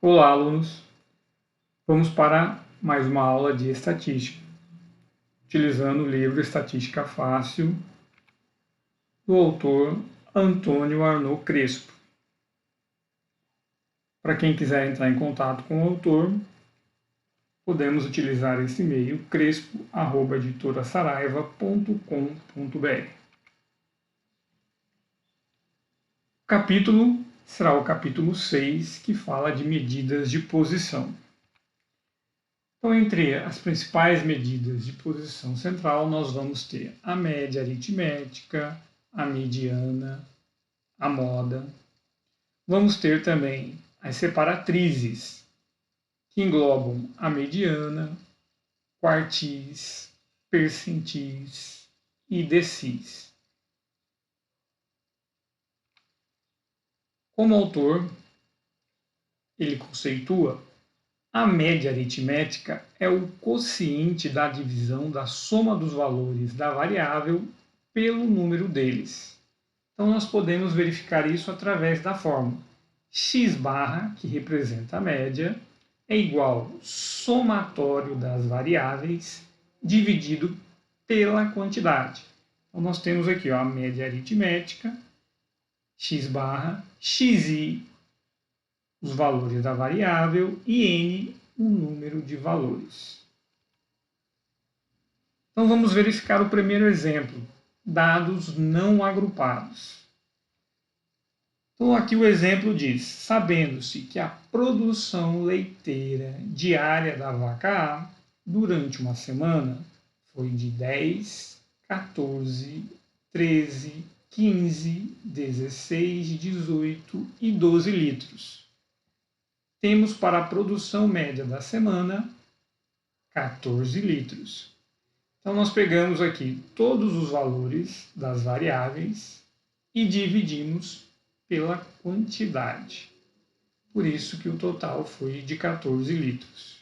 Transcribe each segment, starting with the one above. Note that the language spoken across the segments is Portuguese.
Olá, alunos! Vamos para mais uma aula de estatística, utilizando o livro Estatística Fácil, do autor Antônio Arnaud Crespo. Para quem quiser entrar em contato com o autor, podemos utilizar esse e-mail crespo@editorasaraiva.com.br. O capítulo será o capítulo 6, que fala de medidas de posição. Então, entre as principais medidas de posição central, nós vamos ter a média aritmética, a mediana, a moda. Vamos ter também as separatrizes, que englobam a mediana, quartis, percentis e decis. Como autor, ele conceitua a média aritmética é o quociente da divisão da soma dos valores da variável pelo número deles. Então, nós podemos verificar isso através da fórmula x barra, que representa a média, é igual ao somatório das variáveis dividido pela quantidade. Então, nós temos aqui a média aritmética, x barra, xi, os valores da variável, e n, o número de valores. Então vamos verificar o primeiro exemplo, dados não agrupados. Então aqui o exemplo diz, sabendo-se que a produção leiteira diária da vaca A, durante uma semana, foi de 10, 14, 13, 15, 16, 18 e 12 litros. Temos para a produção média da semana 14 litros. Então, nós pegamos aqui todos os valores das variáveis e dividimos pela quantidade. Por isso que o total foi de 14 litros.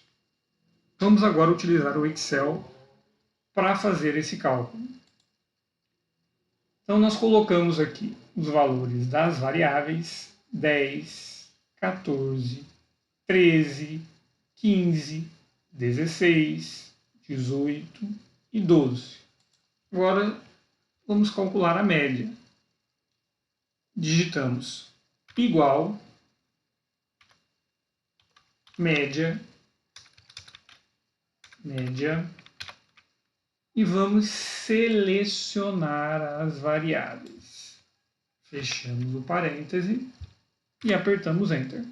Vamos agora utilizar o Excel para fazer esse cálculo. Então, nós colocamos aqui os valores das variáveis 10, 14, 13, 15, 16, 18 e 12. Agora vamos calcular a média. Digitamos igual média e vamos selecionar as variáveis. Fechamos o parêntese e apertamos Enter.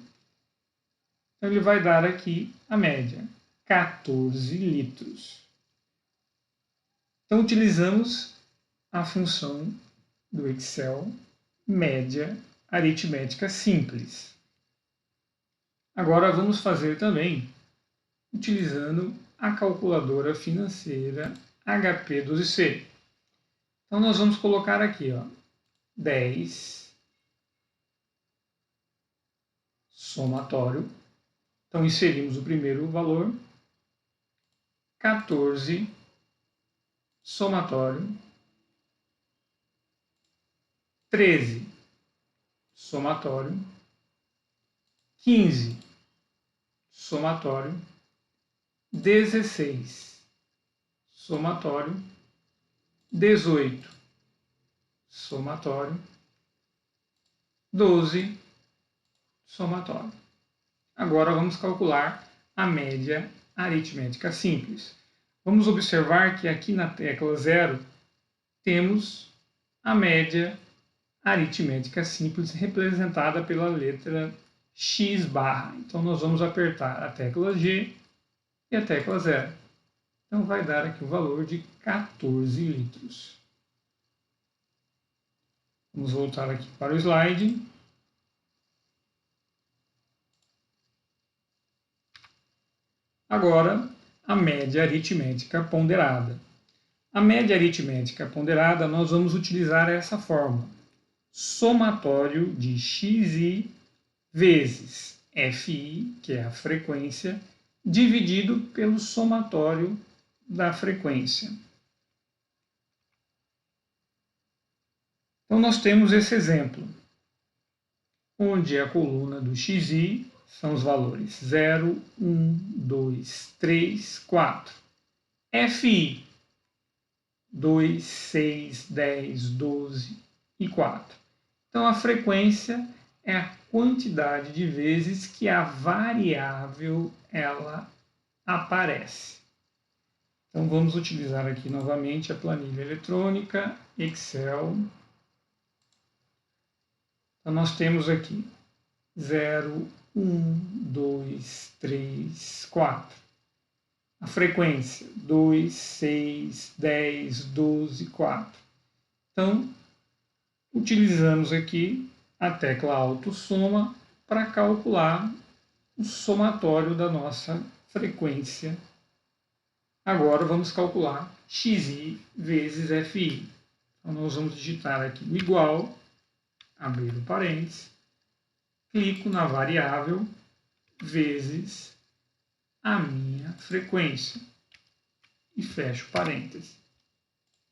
Então ele vai dar aqui a média, 14 litros. Então utilizamos a função do Excel média aritmética simples. Agora vamos fazer também utilizando a calculadora financeira HP12C. Então nós vamos colocar aqui 10 somatório. Então inserimos o primeiro valor, 14 somatório, 13 somatório, 15 somatório, 16 somatório, 18 somatório, 12 somatório. Agora vamos calcular a média aritmética simples. Vamos observar que aqui na tecla 0 temos a média aritmética simples representada pela letra x barra. Então nós vamos apertar a tecla G e a tecla 0. Então vai dar aqui o valor de 14 litros. Vamos voltar aqui para o slide. Agora, a média aritmética ponderada. A média aritmética ponderada, nós vamos utilizar essa fórmula. Somatório de xi vezes fi, que é a frequência, dividido pelo somatório da frequência. Então, nós temos esse exemplo, onde a coluna do xi são os valores 0, 1, 2, 3, 4. FI, 2, 6, 10, 12 e 4. Então, a frequência é a quantidade de vezes que a variável ela aparece. Então, vamos utilizar aqui novamente a planilha eletrônica, Excel. Então, nós temos aqui 0, 1, 2, 3, 4. A frequência, 2, 6, 10, 12, 4. Então, utilizamos aqui a tecla autossoma para calcular o somatório da nossa frequência. Agora vamos calcular xi vezes fi. Então, nós vamos digitar aqui o igual, abrir o parênteses, clico na variável vezes a minha frequência e fecho parênteses.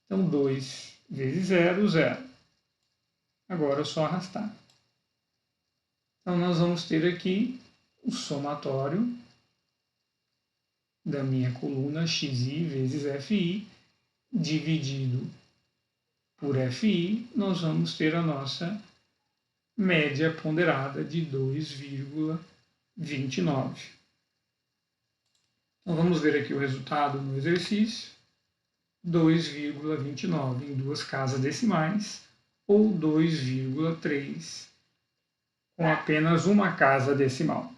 Então, 2 vezes 0, 0. Agora é só arrastar. Então, nós vamos ter aqui o somatório da minha coluna xi vezes fi, dividido por fi, nós vamos ter a nossa média ponderada de 2,29. Então, vamos ver aqui o resultado no exercício. 2,29 em duas casas decimais, ou 2,3 com apenas uma casa decimal.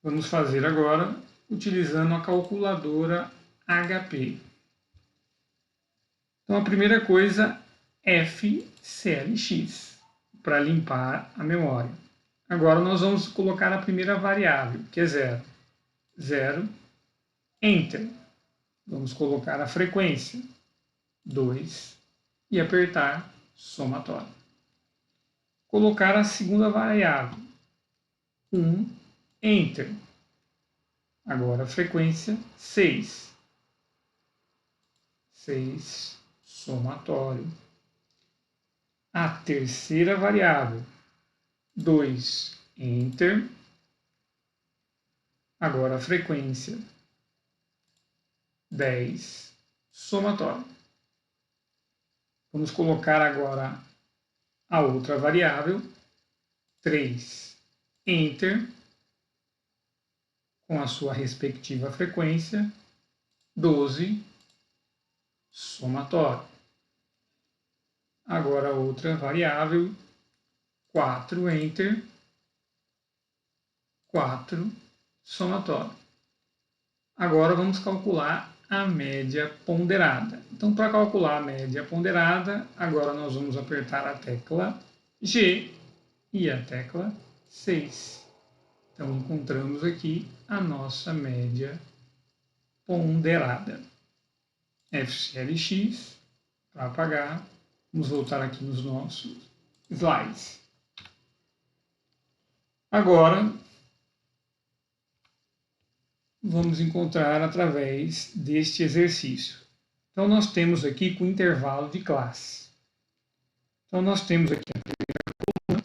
Vamos fazer agora utilizando a calculadora HP. Então, a primeira coisa, FCLX, para limpar a memória. Agora, nós vamos colocar a primeira variável, que é 0. 0, Enter. Vamos colocar a frequência, 2, e apertar somatório. Colocar a segunda variável, 1, Enter. Agora a frequência, 6. 6, somatório. A terceira variável, 2, Enter. Agora a frequência, 10, somatório. Vamos colocar agora a outra variável, 3, Enter, com a sua respectiva frequência, 12, somatório. Agora outra variável, 4, Enter, 4, somatório. Agora vamos calcular a média ponderada. Então, para calcular a média ponderada, agora nós vamos apertar a tecla G e a tecla 6. Então, encontramos aqui a nossa média ponderada. FCLX, para apagar, vamos voltar aqui nos nossos slides. Agora, vamos encontrar através deste exercício. Então, nós temos aqui com intervalo de classe. Então, nós temos aqui a primeira coluna,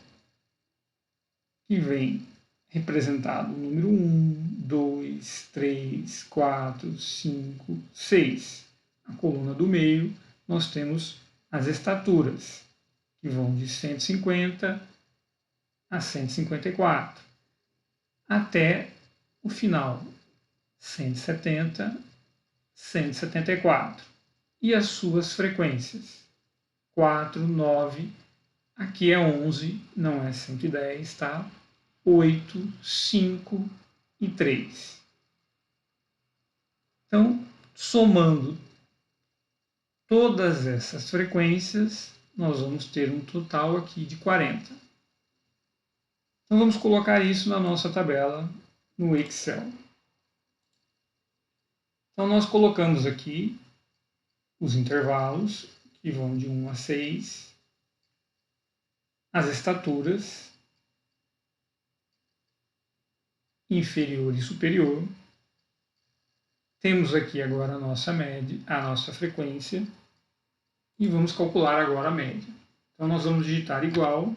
que vem representado o número 1, 2, 3, 4, 5, 6. A coluna do meio, nós temos as estaturas, que vão de 150 a 154, até o final, 170, 174. E as suas frequências, 4, 9, aqui é 11, não é 110, tá? 8, 5 e 3. Então, somando todas essas frequências, nós vamos ter um total aqui de 40. Então, vamos colocar isso na nossa tabela no Excel. Então, nós colocamos aqui os intervalos, que vão de 1 a 6, as estaturas, inferior e superior. Temos aqui agora a nossa média, a nossa frequência, e vamos calcular agora a média. Então, nós vamos digitar igual,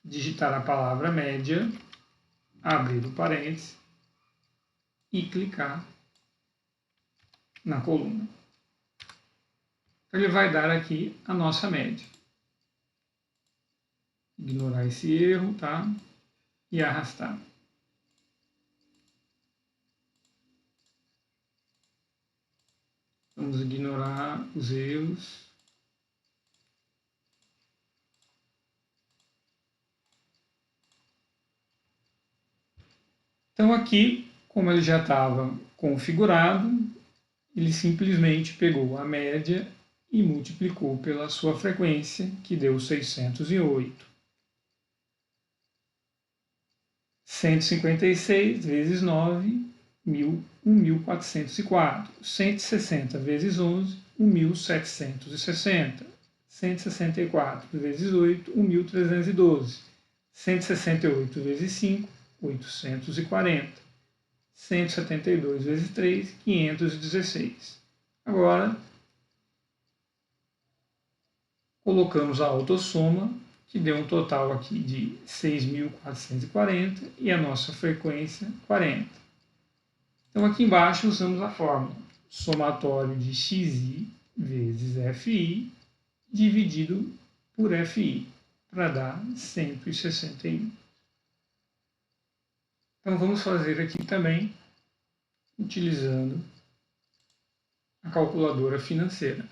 digitar a palavra média, abrir o parênteses e clicar na coluna. Então, ele vai dar aqui a nossa média. Ignorar esse erro, tá? E arrastar. Vamos ignorar os erros. Então aqui, como ele já estava configurado, ele simplesmente pegou a média e multiplicou pela sua frequência, que deu 608. 156 vezes 9, 1.404. 160 vezes 11, 1.760. 164 vezes 8, 1.312. 168 vezes 5, 840. 172 vezes 3, 516. Agora, colocamos a autossoma, que deu um total aqui de 6.440 e a nossa frequência 40. Então aqui embaixo usamos a fórmula somatório de xi vezes fi dividido por fi, para dar 161. Então vamos fazer aqui também utilizando a calculadora financeira.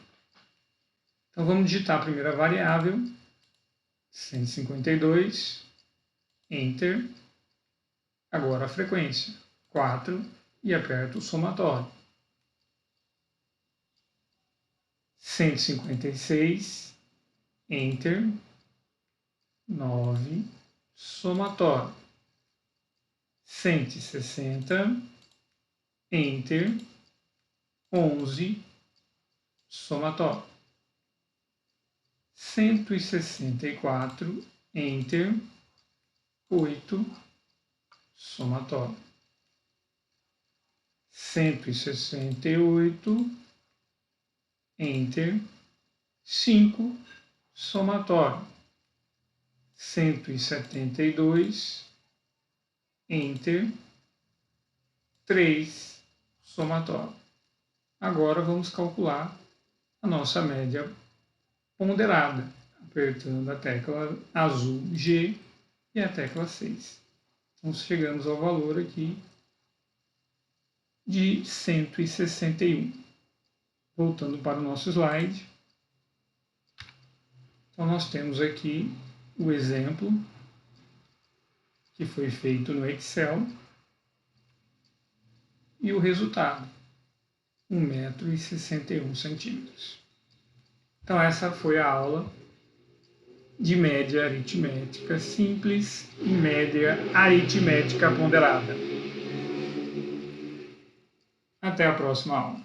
Então vamos digitar a primeira variável, 152, Enter, agora a frequência, 4, e aperto o somatório. 156, Enter, 9, somatório. 160, Enter, 11, somatório. 164, Enter, 8, somatório. 168, Enter, 5, somatório. 172, Enter, 3, somatório. Agora vamos calcular a nossa média ponderada, apertando a tecla azul G e a tecla 6. Então chegamos ao valor aqui de 161. Voltando para o nosso slide. Então nós temos aqui o exemplo que foi feito no Excel e o resultado, 1,61 m. Então essa foi a aula de média aritmética simples e média aritmética ponderada. Até a próxima aula.